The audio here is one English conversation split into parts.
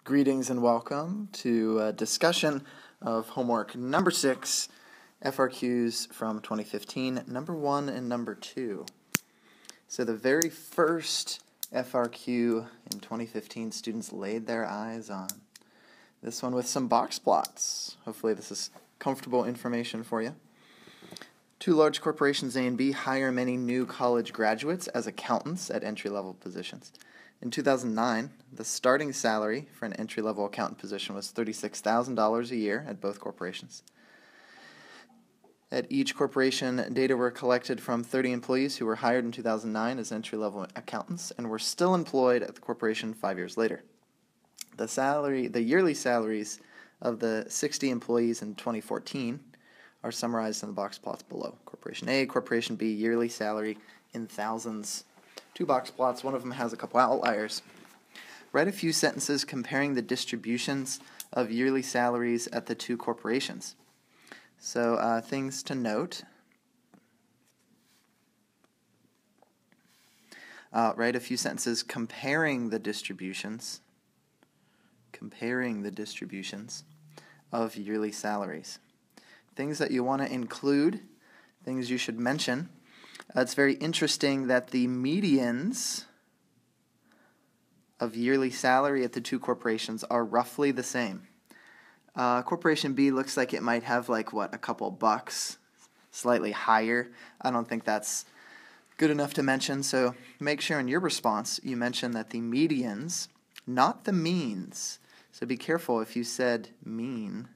Greetings and welcome to a discussion of homework number 6, FRQs from 2015, number 1 and number 2. So the very first FRQ in 2015 students laid their eyes on. This one with some box plots. Hopefully this is comfortable information for you. Two large corporations A and B hire many new college graduates as accountants at entry-level positions. In 2009, the starting salary for an entry-level accountant position was $36,000 a year at both corporations. At each corporation, data were collected from 30 employees who were hired in 2009 as entry-level accountants and were still employed at the corporation 5 years later. The yearly salaries of the 60 employees in 2014 are summarized in the box plots below. Corporation A, Corporation B, yearly salary in thousands. Two box plots, one of them has a couple outliers. Write a few sentences comparing the distributions of yearly salaries at the two corporations. So things to note. Write a few sentences comparing the distributions of yearly salaries. Things that you want to include, things you should mention. It's very interesting that the medians of yearly salary at the two corporations are roughly the same. Corporation B looks like it might have a couple bucks, slightly higher. I don't think that's good enough to mention, so make sure in your response you mention that the medians, not the means. So be careful if you said mean.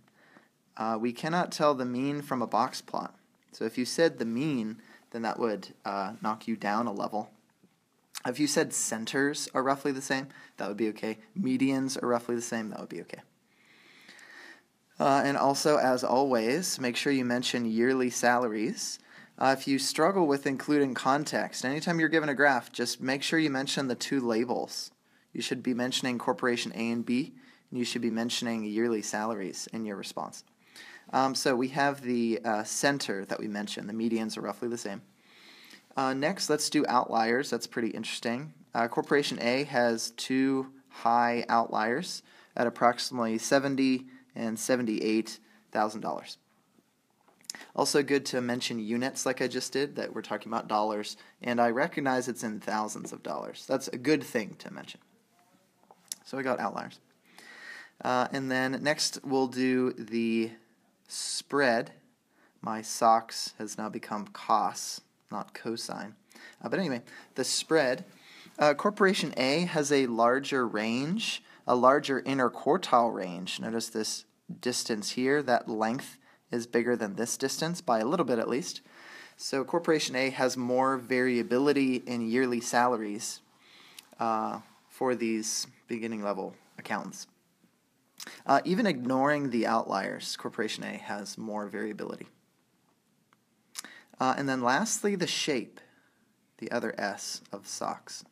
We cannot tell the mean from a box plot. So if you said the mean, then that would knock you down a level. If you said centers are roughly the same, that would be okay. Medians are roughly the same, that would be okay. And also, as always, make sure you mention yearly salaries. If you struggle with including context, anytime you're given a graph, just make sure you mention the two labels. You should be mentioning Corporation A and B, and you should be mentioning yearly salaries in your response. So we have the center that we mentioned. The medians are roughly the same. Next, let's do outliers. That's pretty interesting. Corporation A has two high outliers at approximately $70,000 and $78,000. Also good to mention units like I just did, that we're talking about dollars, and I recognize it's in thousands of dollars. That's a good thing to mention. So we got outliers. And then next we'll do the spread. My socks has now become cos, not cosine. But anyway, the spread. Corporation A has a larger range, a larger interquartile range. Notice this distance here, that length is bigger than this distance by a little bit at least. So Corporation A has more variability in yearly salaries for these beginning level accountants. Even ignoring the outliers, Corporation A has more variability. And then lastly, the shape, the other S of socks.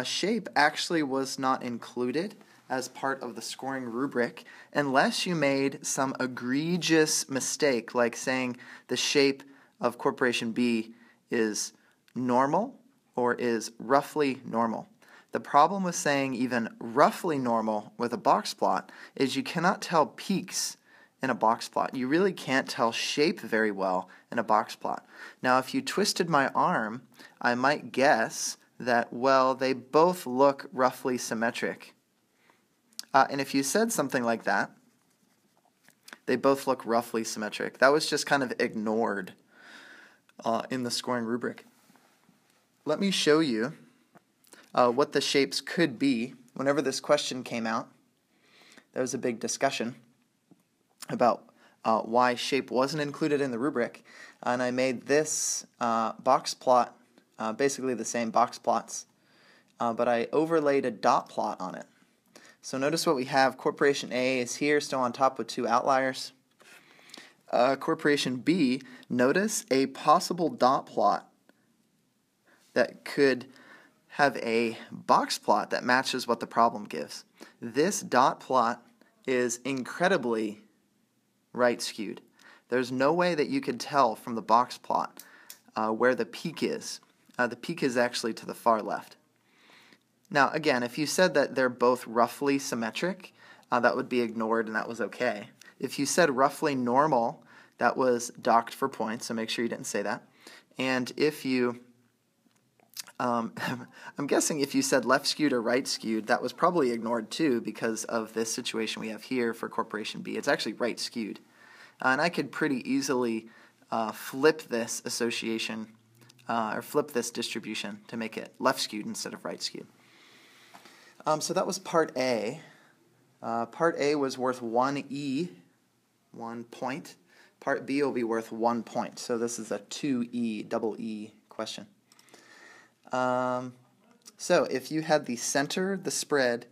Shape actually was not included as part of the scoring rubric unless you made some egregious mistake, like saying the shape of Corporation B is normal or is roughly normal. The problem with saying even roughly normal with a box plot is you cannot tell peaks in a box plot. You really can't tell shape very well in a box plot. Now, if you twisted my arm, I might guess that, well, they both look roughly symmetric. And if you said something like that, they both look roughly symmetric, that was just kind of ignored in the scoring rubric. Let me show you what the shapes could be. Whenever this question came out, there was a big discussion about why shape wasn't included in the rubric, and I made this box plot, basically the same box plots, but I overlaid a dot plot on it. So notice what we have. Corporation A is here, still on top with two outliers. Corporation B, notice a possible dot plot that could have a box plot that matches what the problem gives. This dot plot is incredibly right skewed. There's no way that you could tell from the box plot where the peak is. The peak is actually to the far left. Now, again, if you said that they're both roughly symmetric, that would be ignored and that was okay. If you said roughly normal, that was docked for points, so make sure you didn't say that. And if you, I'm guessing if you said left skewed or right skewed, that was probably ignored too because of this situation we have here for corporation B. It's actually right skewed. And I could pretty easily flip this association or flip this distribution to make it left skewed instead of right skewed. So that was part A. Part A was worth 1 E, 1 point. Part B will be worth 1 point. So this is a 2E, double E question. So if you had the center, the spread,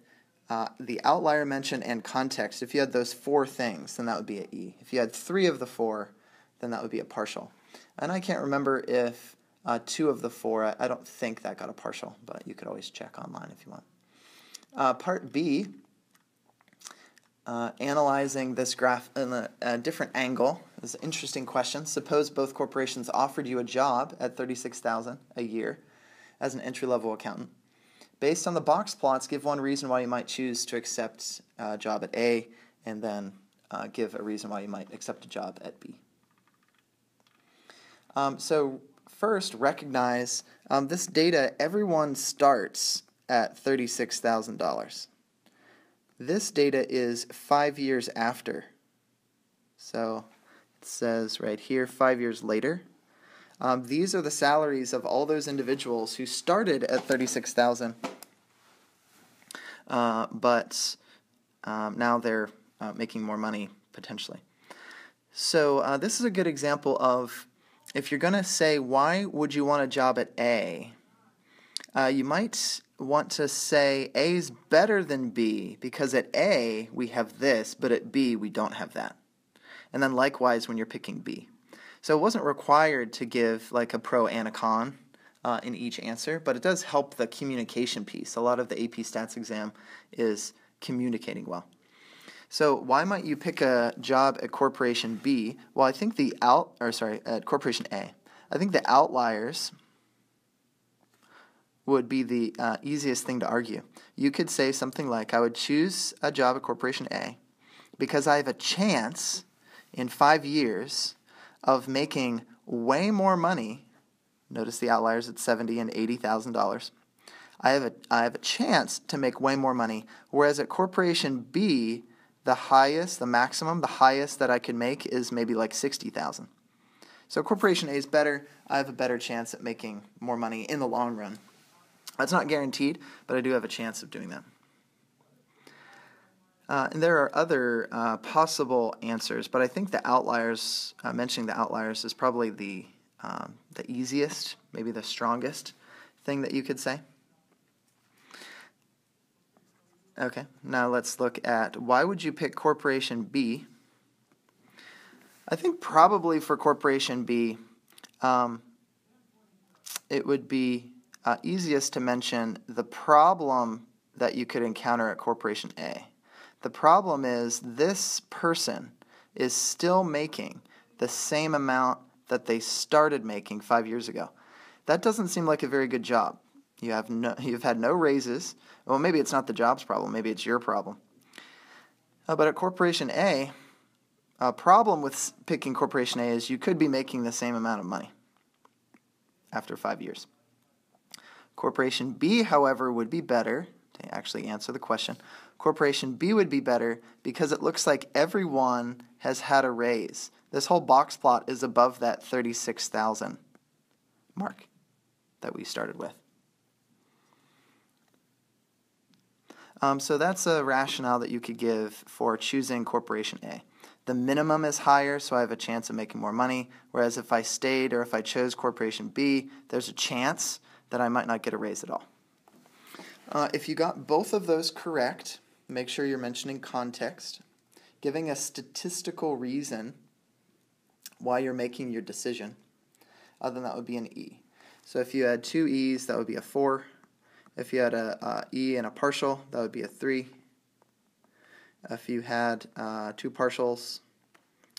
the outlier mention, and context, if you had those 4 things, then that would be an E. If you had 3 of the 4, then that would be a partial. And I can't remember if 2 of the 4, I don't think that got a partial, but you could always check online if you want. Part B, analyzing this graph in a different angle, is an interesting question. Suppose both corporations offered you a job at $36,000 a year as an entry-level accountant. Based on the box plots, give one reason why you might choose to accept a job at A, and then give a reason why you might accept a job at B. So first, recognize this data, everyone starts at $36,000. This data is 5 years after. So it says right here, 5 years later. These are the salaries of all those individuals who started at $36,000, but now they're making more money potentially. So this is a good example of, if you're going to say, why would you want a job at A? You might want to say A is better than B because at A we have this, but at B we don't have that. And then likewise when you're picking B. So it wasn't required to give like a pro and a con in each answer, but it does help the communication piece. A lot of the AP Stats exam is communicating well. So why might you pick a job at Corporation B? Well, I think at Corporation A. I think the outliers would be the easiest thing to argue. You could say something like, I would choose a job at Corporation A because I have a chance in 5 years of making way more money. Notice the outliers at $70,000 and $80,000. I have a chance to make way more money, whereas at Corporation B, the maximum that I could make is maybe like $60,000. So Corporation A is better. I have a better chance at making more money in the long run. That's not guaranteed, but I do have a chance of doing that. And there are other possible answers, but I think the outliers, mentioning the outliers, is probably the easiest, maybe the strongest thing that you could say. Okay, now let's look at why would you pick Corporation B? I think probably for Corporation B, it would be easiest to mention the problem that you could encounter at Corporation A. The problem is this person is still making the same amount that they started making 5 years ago. That doesn't seem like a very good job. You've had no raises. Well, maybe it's not the job's problem. Maybe it's your problem. But at Corporation A, a problem with picking Corporation A is you could be making the same amount of money after 5 years. Corporation B, however, would be better. To actually answer the question, Corporation B would be better because it looks like everyone has had a raise. This whole box plot is above that 36,000 mark that we started with. So that's a rationale that you could give for choosing Corporation A. The minimum is higher, so I have a chance of making more money, whereas if I stayed or if I chose Corporation B, there's a chance that I might not get a raise at all. If you got both of those correct, make sure you're mentioning context, giving a statistical reason why you're making your decision. Then that would be an E. So if you had 2 E's, that would be a 4. If you had a E and a partial, that would be a 3. If you had 2 partials,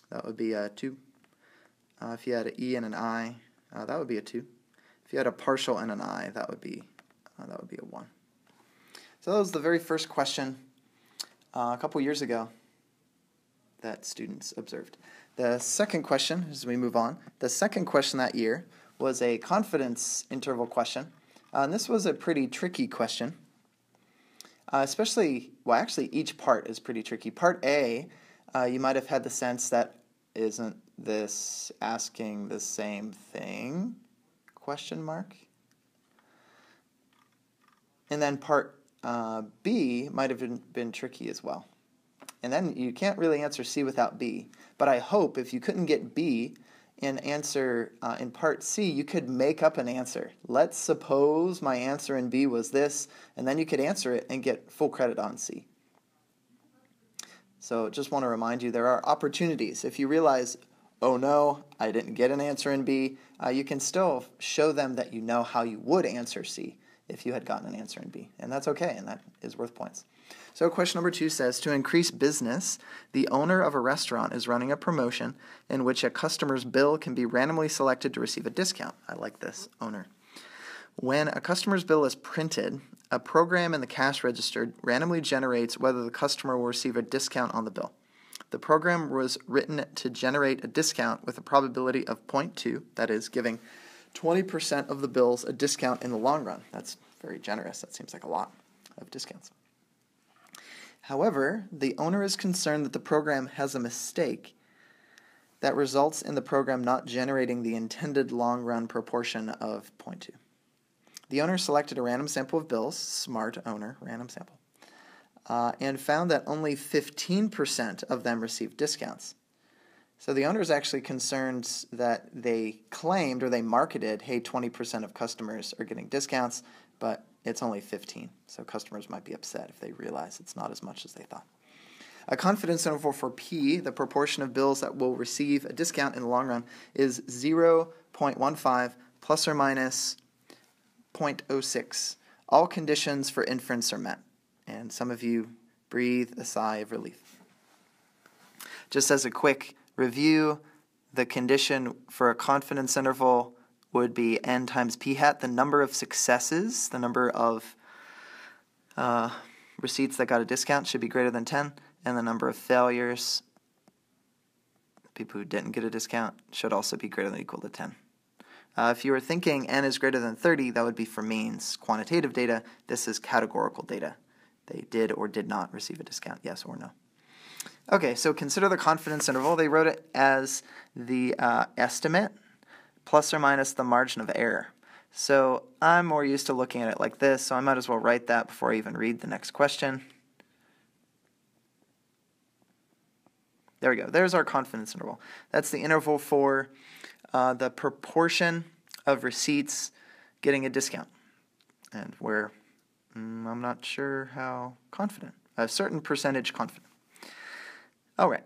that would be a 2. If you had an E and an I, that would be a 2. If you had a partial and an I, that would be a 1. So that was the very first question a couple years ago that students observed. The second question, as we move on, the second question that year was a confidence interval question. And this was a pretty tricky question. Actually, each part is pretty tricky. Part A, you might have had the sense that isn't this asking the same thing? Question mark. And then part B might have been tricky as well. And then you can't really answer C without B. But I hope if you couldn't get B in answer in part C, you could make up an answer. Let's suppose my answer in B was this, and then you could answer it and get full credit on C. So just want to remind you there are opportunities. If you realize, oh no, I didn't get an answer in B, you can still show them that you know how you would answer C if you had gotten an answer in B. And that's okay, and that is worth points. So question number 2 says, to increase business, the owner of a restaurant is running a promotion in which a customer's bill can be randomly selected to receive a discount. I like this, owner. When a customer's bill is printed, a program in the cash register randomly generates whether the customer will receive a discount on the bill. The program was written to generate a discount with a probability of 0.2, that is, giving 20% of the bills a discount in the long run. That's very generous. That seems like a lot of discounts. However, the owner is concerned that the program has a mistake that results in the program not generating the intended long-run proportion of 0.2. The owner selected a random sample of bills, smart owner, random sample, and found that only 15% of them received discounts. So the owner is actually concerned that they claimed or they marketed, hey, 20% of customers are getting discounts, but it's only 15. So customers might be upset if they realize it's not as much as they thought. A confidence interval for P, the proportion of bills that will receive a discount in the long run, is 0.15 plus or minus 0.06. All conditions for inference are met. And some of you breathe a sigh of relief. Just as a quick review, the condition for a confidence interval would be n times p hat, the number of successes, the number of receipts that got a discount should be greater than 10, and the number of failures, people who didn't get a discount, should also be greater than or equal to 10. If you were thinking n is greater than 30, that would be for means quantitative data. This is categorical data. They did or did not receive a discount, yes or no. Okay, so consider the confidence interval. They wrote it as the estimate plus or minus the margin of error. So I'm more used to looking at it like this, so I might as well write that before I even read the next question. There we go. There's our confidence interval. That's the interval for the proportion of receipts getting a discount. And where I'm not sure how confident. A certain percentage confident. All right.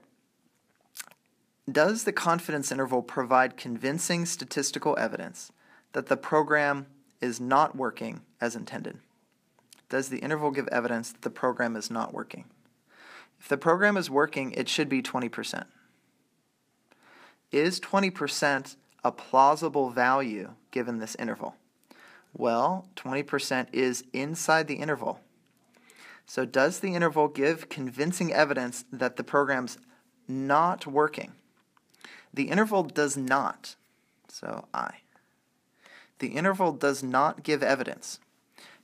Does the confidence interval provide convincing statistical evidence that the program is not working as intended? Does the interval give evidence that the program is not working? If the program is working, it should be 20%. Is 20% a plausible value given this interval? Well, 20% is inside the interval. So does the interval give convincing evidence that the program's not working? The interval does not. So I. The interval does not give evidence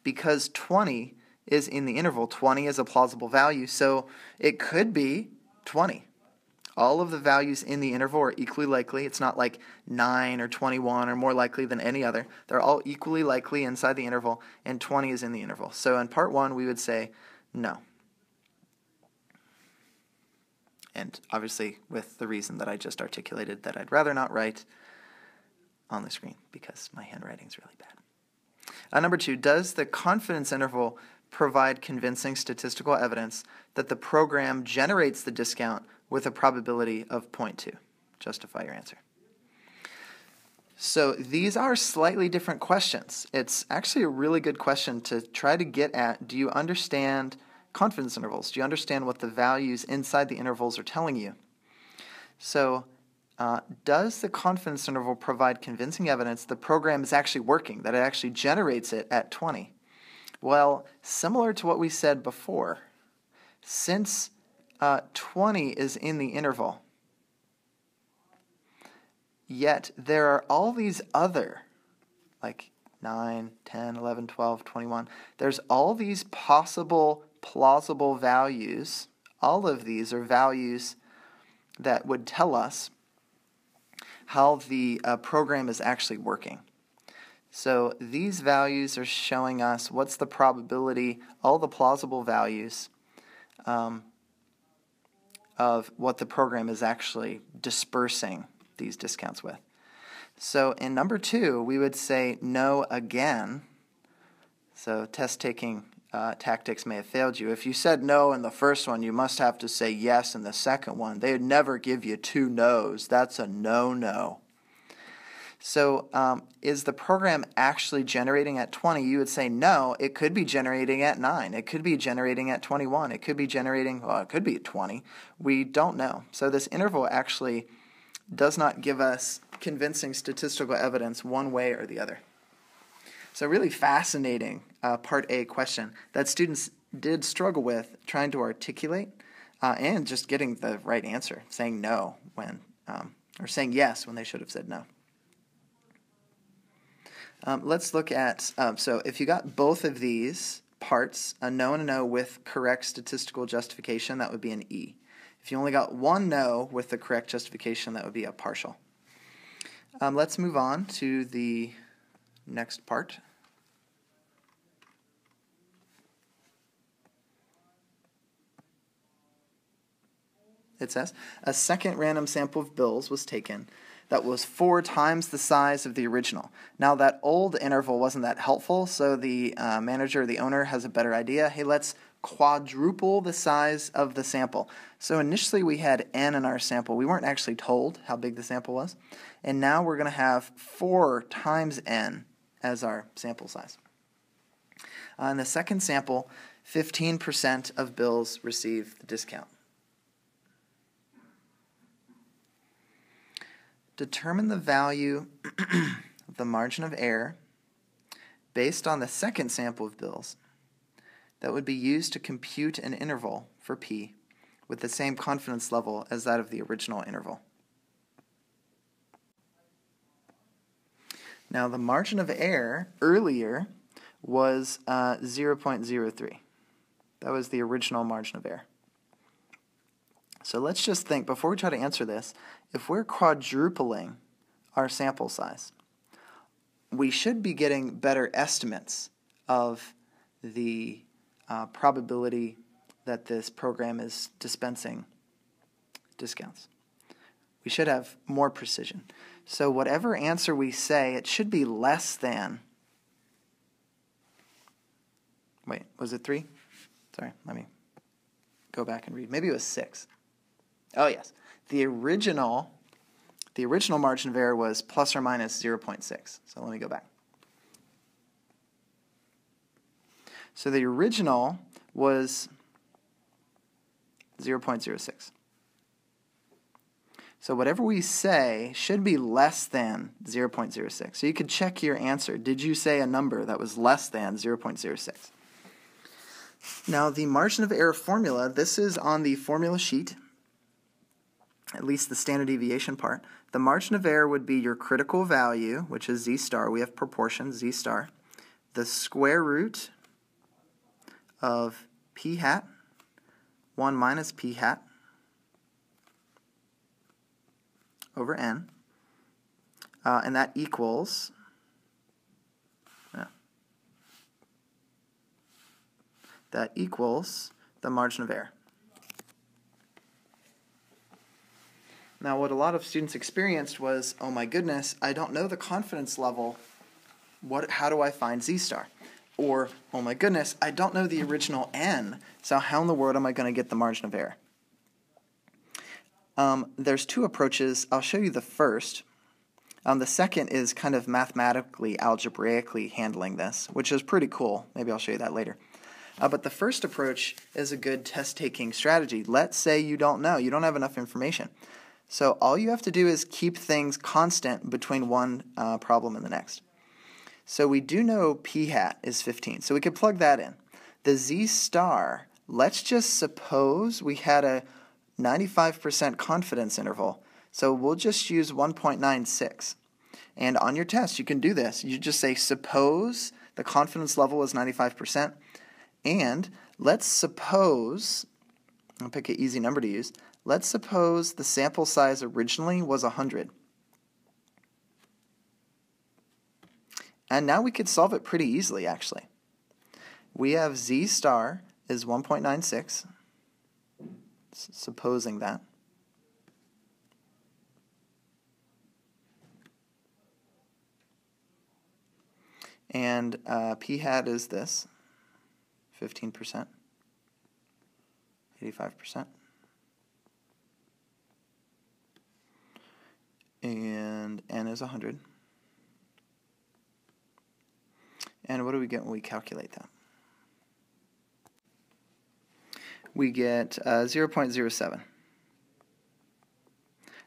because 20 is in the interval. 20 is a plausible value, so it could be 20. All of the values in the interval are equally likely. It's not like 9 or 21 or more likely than any other. They're all equally likely inside the interval, and 20 is in the interval. So in part 1, we would say no. And obviously with the reason that I just articulated that I'd rather not write on the screen because my handwriting's really bad. Number 2, does the confidence interval provide convincing statistical evidence that the program generates the discount with a probability of 0.2? Justify your answer. So these are slightly different questions. It's actually a really good question to try to get at, do you understand confidence intervals? Do you understand what the values inside the intervals are telling you? So does the confidence interval provide convincing evidence the program is actually working, that it actually generates it at 20? Well, similar to what we said before, since 20 is in the interval, yet there are all these other, like 9, 10, 11, 12, 21, there's all these possible plausible values. All of these are values that would tell us how the program is actually working. So these values are showing us what's the probability, all the plausible values of what the program is actually dispersing these discounts with. So in number 2, we would say no again. So test-taking tactics may have failed you. If you said no in the first one, you must have to say yes in the second one. They would never give you 2 no's. That's a no-no. So is the program actually generating at 20? You would say no. It could be generating at 9. It could be generating at 21. It could be generating, well, it could be at 20. We don't know. So this interval actually does not give us convincing statistical evidence one way or the other. So really fascinating Part A question that students did struggle with trying to articulate and just getting the right answer, saying no when, or saying yes when they should have said no. Let's look at, so if you got both of these parts, a no and a no with correct statistical justification, that would be an E. If you only got one no with the correct justification, that would be a partial. Let's move on to the next part. It says, a second random sample of bills was taken that was 4 times the size of the original. Now that old interval wasn't that helpful, so the manager or the owner has a better idea. Hey, let's quadruple the size of the sample. So initially we had n in our sample. We weren't actually told how big the sample was. And now we're going to have 4 times n as our sample size. In the second sample, 15% of bills receive the discount. Determine the value of the margin of error based on the second sample of bills that would be used to compute an interval for P with the same confidence level as that of the original interval. Now the margin of error earlier was 0.03. That was the original margin of error. So let's just think, before we try to answer this, if we're quadrupling our sample size, we should be getting better estimates of the probability that this program is dispensing discounts. We should have more precision. So whatever answer we say, it should be less than, wait, was it 3? Sorry, let me go back and read. Maybe it was 6. Oh, yes. The original margin of error was plus or minus 0.6. So let me go back. So the original was 0.06. So whatever we say should be less than 0.06. So you could check your answer. Did you say a number that was less than 0.06? Now the margin of error formula, this is on the formula sheet, at least the standard deviation part. The margin of error would be your critical value, which is z star. We have proportion, z star. The square root of p hat, 1 minus p hat, over n. And that equals, the margin of error. Now, what a lot of students experienced was, oh my goodness, I don't know the confidence level. How do I find z star? Or, oh my goodness, I don't know the original n, so how in the world am I going to get the margin of error? There's 2 approaches. I'll show you the first. The second is kind of mathematically, algebraically handling this, which is pretty cool. Maybe I'll show you that later. But the first approach is a good test-taking strategy. Let's say you don't know. You don't have enough information. So all you have to do is keep things constant between one problem and the next. So we do know p hat is 15, so we could plug that in. The z star, let's just suppose we had a 95% confidence interval, so we'll just use 1.96. And on your test, you can do this. You just say, suppose the confidence level is 95%, and let's suppose, I'll pick an easy number to use, let's suppose the sample size originally was 100. And now we could solve it pretty easily, actually. We have z star is 1.96, supposing that. And p hat is this, 15%, 85%. And n is 100. And what do we get when we calculate that? We get 0.07.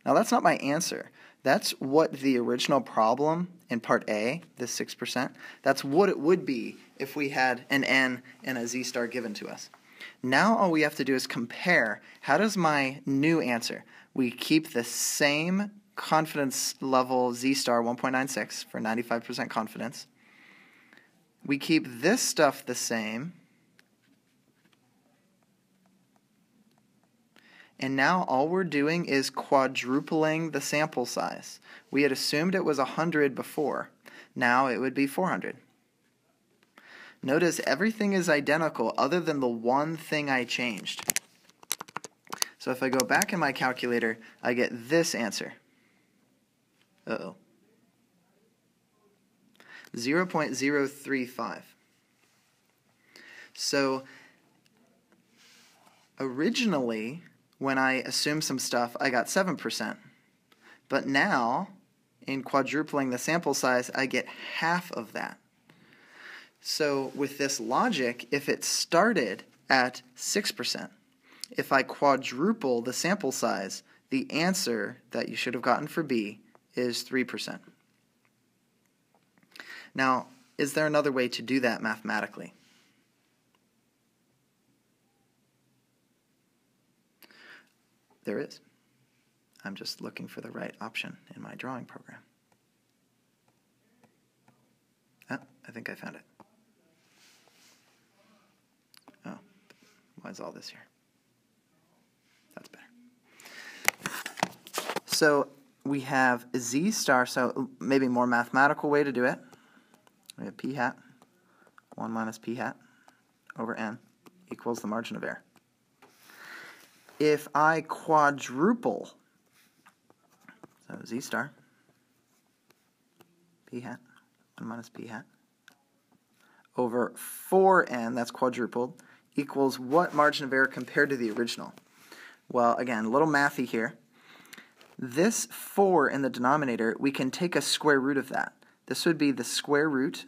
Now that's not my answer. That's what the original problem in part A, this 6%, that's what it would be if we had an n and a z star given to us. Now all we have to do is compare. How does my new answer? We keep the same confidence level z star 1.96 for 95% confidence. We keep this stuff the same. And now all we're doing is quadrupling the sample size. We had assumed it was 100 before. Now it would be 400. Notice everything is identical other than the one thing I changed. So if I go back in my calculator, I get this answer. 0.035. So originally, when I assumed some stuff, I got 7%. But now, in quadrupling the sample size, I get half of that. So with this logic, if it started at 6%, if I quadruple the sample size, the answer that you should have gotten for B is 3%. Now, is there another way to do that mathematically? There is. I'm just looking for the right option in my drawing program. Ah, I think I found it. Oh, why is all this here? That's better. So we have z star, so maybe a more mathematical way to do it. We have p hat, 1 minus p hat over n equals the margin of error. If I quadruple, so z star, p hat, 1 minus p hat, over 4n, that's quadrupled, equals what margin of error compared to the original? Well, again, a little mathy here. This 4 in the denominator, we can take a square root of that. This would be the square root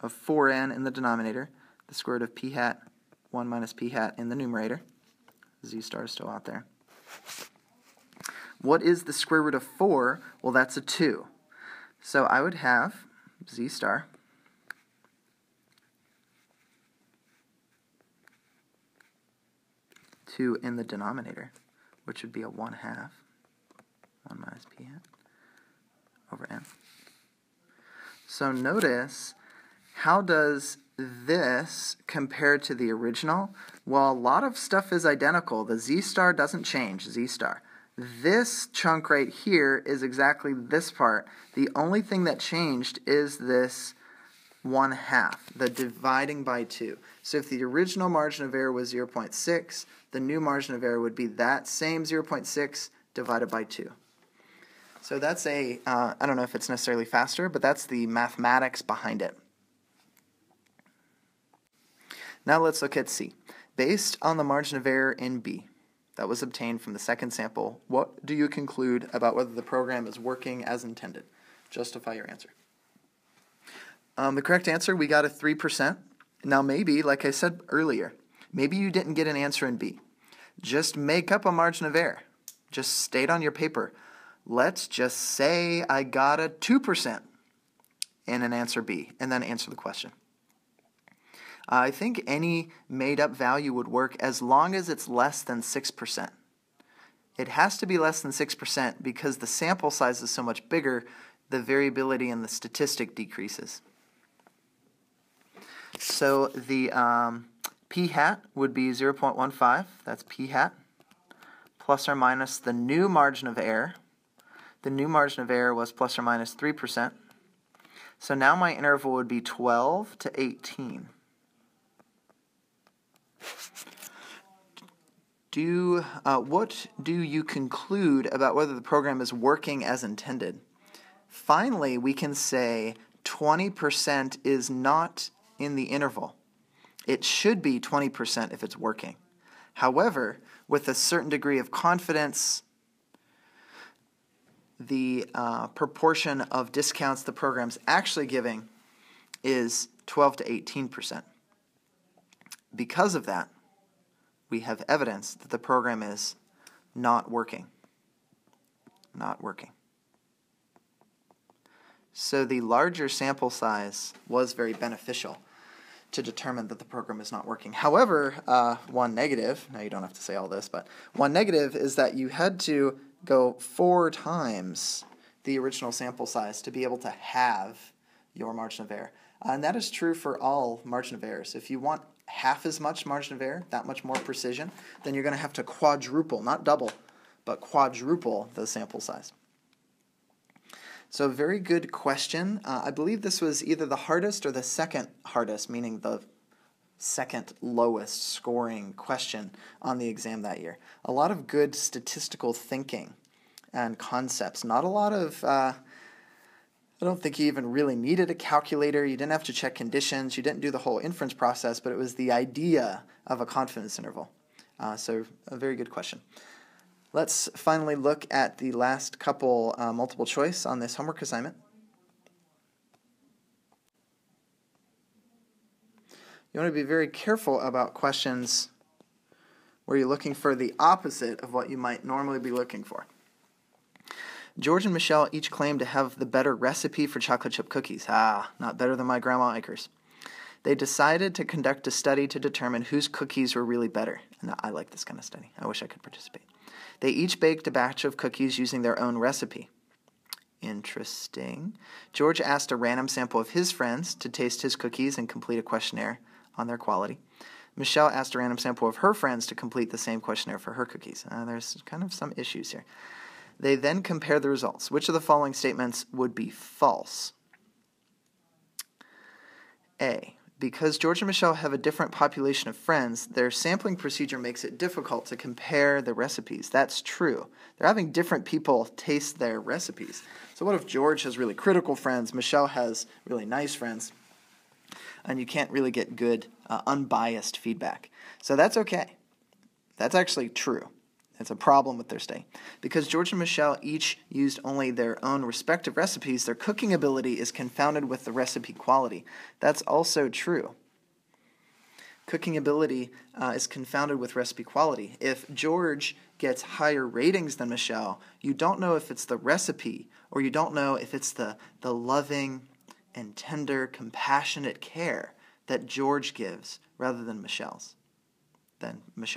of 4n in the denominator, the square root of p hat, 1 minus p hat in the numerator. Z star is still out there. What is the square root of 4? Well, that's a 2. So I would have z star in the denominator, which would be a 1/2, 1 minus p hat over n. So notice, how does this compare to the original? Well, a lot of stuff is identical. The z star doesn't change, z star. This chunk right here is exactly this part. The only thing that changed is this 1/2, the dividing by 2. So if the original margin of error was 0.6, the new margin of error would be that same 0.6 divided by 2. So that's a, I don't know if it's necessarily faster, but that's the mathematics behind it. Now let's look at C. Based on the margin of error in B that was obtained from the second sample, what do you conclude about whether the program is working as intended? Justify your answer. The correct answer, we got a 3%. Now maybe, like I said earlier, maybe you didn't get an answer in B. Just make up a margin of error. Just state on your paper, let's just say I got a 2% in an answer B, and then answer the question. I think any made-up value would work as long as it's less than 6%. It has to be less than 6% because the sample size is so much bigger, the variability in the statistic decreases. So the p hat would be 0.15, that's p hat, plus or minus the new margin of error. The new margin of error was plus or minus 3%. So now my interval would be 12 to 18. What do you conclude about whether the program is working as intended? Finally, we can say 20% is not in the interval. It should be 20% if it's working. However, with a certain degree of confidence, the proportion of discounts the program's actually giving is 12 to 18%. Because of that, we have evidence that the program is not working. Not working. So the larger sample size was very beneficial to determine that the program is not working. However, one negative, now you don't have to say all this, but one negative is that you had to go 4 times the original sample size to be able to have your margin of error. And that is true for all margin of errors. If you want half as much margin of error, that much more precision, then you're going to have to quadruple, not double, but quadruple the sample size. So a very good question. I believe this was either the hardest or the second hardest, meaning the second lowest scoring question on the exam that year. A lot of good statistical thinking and concepts. Not a lot of, I don't think you even really needed a calculator. You didn't have to check conditions. You didn't do the whole inference process, but it was the idea of a confidence interval. So a very good question. Let's finally look at the last couple multiple choice on this homework assignment. You want to be very careful about questions where you're looking for the opposite of what you might normally be looking for. George and Michelle each claim to have the better recipe for chocolate chip cookies. Not better than my grandma Eicher's. They decided to conduct a study to determine whose cookies were really better. And I like this kind of study. I wish I could participate. They each baked a batch of cookies using their own recipe. Interesting. George asked a random sample of his friends to taste his cookies and complete a questionnaire on their quality. Michelle asked a random sample of her friends to complete the same questionnaire for her cookies. There's kind of some issues here. They then compare the results. Which of the following statements would be false? A. Because George and Michelle have a different population of friends, their sampling procedure makes it difficult to compare the recipes. That's true. They're having different people taste their recipes. So what if George has really critical friends, Michelle has really nice friends, and you can't really get good, unbiased feedback? So that's okay. That's actually true. It's a problem with their study. Because George and Michelle each used only their own respective recipes, their cooking ability is confounded with the recipe quality. That's also true. Cooking ability is confounded with recipe quality. If George gets higher ratings than Michelle, you don't know if it's the recipe, or you don't know if it's the loving and tender, compassionate care that George gives rather than Michelle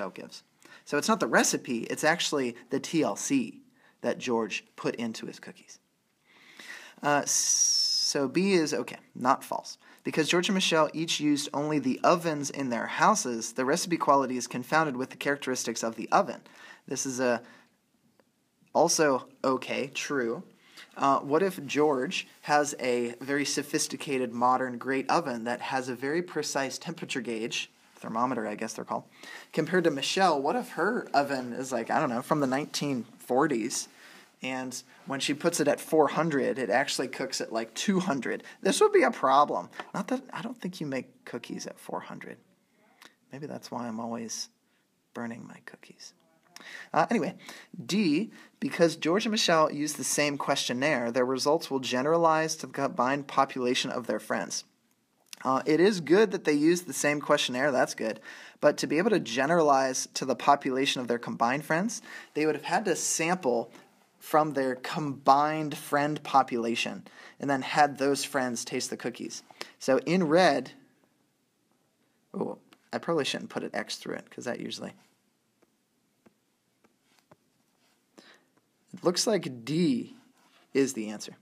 gives. So it's not the recipe, it's actually the TLC that George put into his cookies. So B is okay, not false. Because George and Michelle each used only the ovens in their houses, the recipe quality is confounded with the characteristics of the oven. This is also okay, true. What if George has a very sophisticated, modern, great oven that has a very precise temperature gauge, thermometer, I guess they're called, compared to Michelle? What if her oven is like, I don't know, from the 1940s, and when she puts it at 400, it actually cooks at like 200? This would be a problem. Not that I don't think you make cookies at 400. Maybe that's why I'm always burning my cookies. Anyway, D, because George and Michelle use the same questionnaire, their results will generalize to the combined population of their friends. It is good that they use the same questionnaire, that's good, but to be able to generalize to the population of their combined friends, they would have had to sample from their combined friend population and then had those friends taste the cookies. So in red, oh, I probably shouldn't put an X through it because that usually... It looks like D is the answer.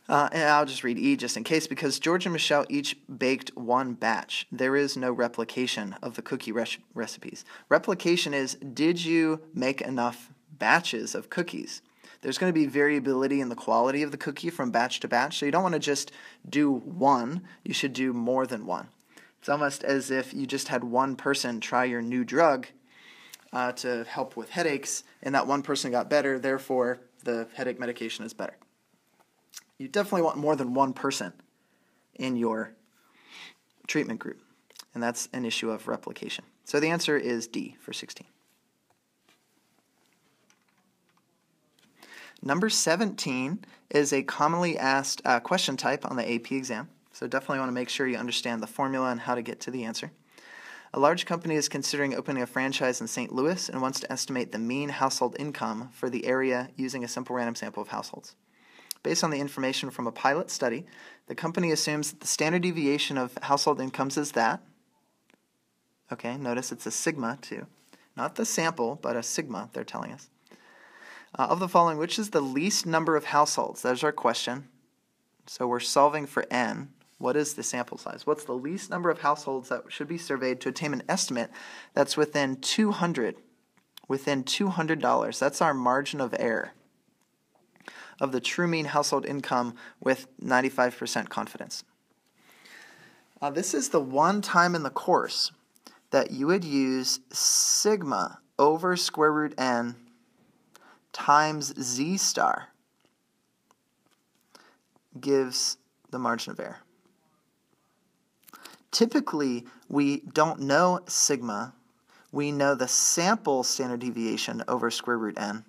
And I'll just read E just in case, because George and Michelle each baked one batch. There is no replication of the cookie recipes. Replication is, did you make enough batches of cookies? There's going to be variability in the quality of the cookie from batch to batch, so you don't want to just do one. You should do more than one. It's almost as if you just had one person try your new drug to help with headaches, and that one person got better, therefore the headache medication is better. You definitely want more than one person in your treatment group, and that's an issue of replication. So the answer is D for 16. Number 17 is a commonly asked question type on the AP exam, so definitely want to make sure you understand the formula and how to get to the answer. A large company is considering opening a franchise in St. Louis and wants to estimate the mean household income for the area using a simple random sample of households. Based on the information from a pilot study, the company assumes that the standard deviation of household incomes is that, okay, notice it's a sigma too, not the sample, but a sigma, they're telling us. Of the following, which is the least number of households? There's our question. So we're solving for n. What is the sample size? What's the least number of households that should be surveyed to attain an estimate that's within $200? Within $200. That's our margin of error of the true mean household income with 95% confidence. This is the one time in the course that you would use sigma over square root n times z star gives the margin of error. Typically, we don't know sigma. We know the sample standard deviation over square root n.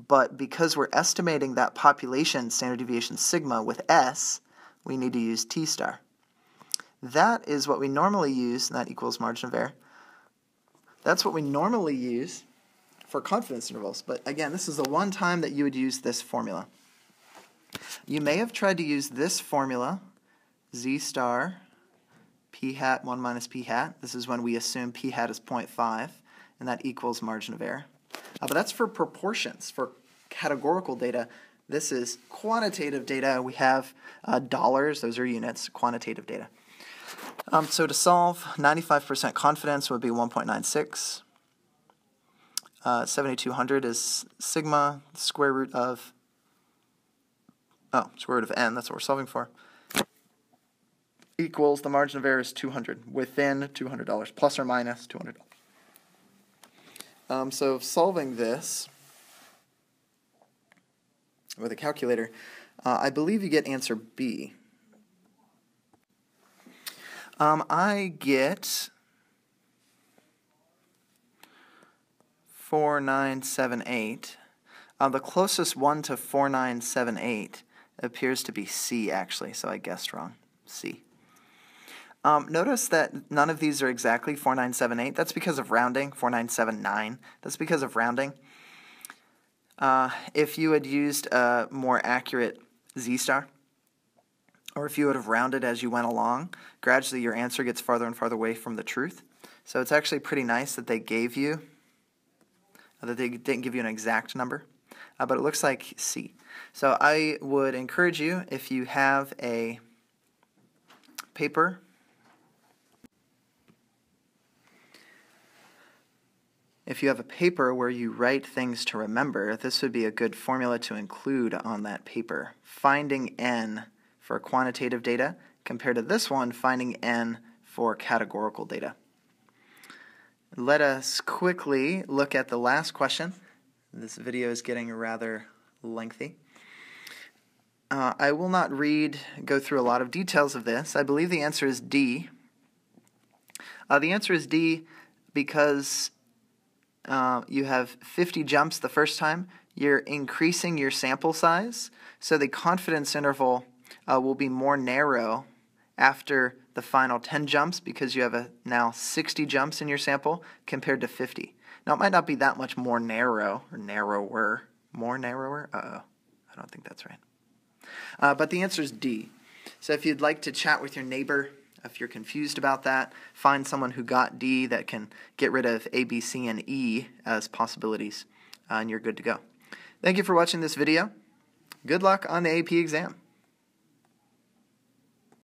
But because we're estimating that population standard deviation sigma with S, we need to use T star. That is what we normally use, and that equals margin of error. That's what we normally use for confidence intervals. But again, this is the one time that you would use this formula. You may have tried to use this formula, Z star, P hat, 1 minus P hat. This is when we assume P hat is 0.5, and that equals margin of error. But that's for proportions. For categorical data, this is quantitative data. We have dollars, those are units, quantitative data. So to solve, 95% confidence would be 1.96. 7,200 is sigma, square root of n, that's what we're solving for, equals the margin of error is 200, within $200, plus or minus $200. So solving this with a calculator, I believe you get answer B. I get 4978. The closest one to 4978 appears to be C, actually, so I guessed wrong. C. Notice that none of these are exactly 4978. That's because of rounding. 4979. That's because of rounding. If you had used a more accurate z-star, or if you would have rounded as you went along, gradually your answer gets farther and farther away from the truth. So it's actually pretty nice that they gave you, that they didn't give you an exact number, but it looks like C. So I would encourage you, if you have a paper, where you write things to remember, this would be a good formula to include on that paper. Finding n for quantitative data compared to this one, finding n for categorical data. Let us quickly look at the last question. This video is getting rather lengthy. I will not go through a lot of details of this. I believe the answer is D. The answer is D because you have 50 jumps the first time. You're increasing your sample size, so the confidence interval will be more narrow after the final 10 jumps because you have now 60 jumps in your sample compared to 50. Now, it might not be that much more narrow, or narrower. More narrower? Uh-oh. I don't think that's right. But the answer is D. So if you'd like to chat with your neighbor, if you're confused about that, find someone who got D that can get rid of A, B, C, and E as possibilities, and you're good to go. Thank you for watching this video. Good luck on the AP exam.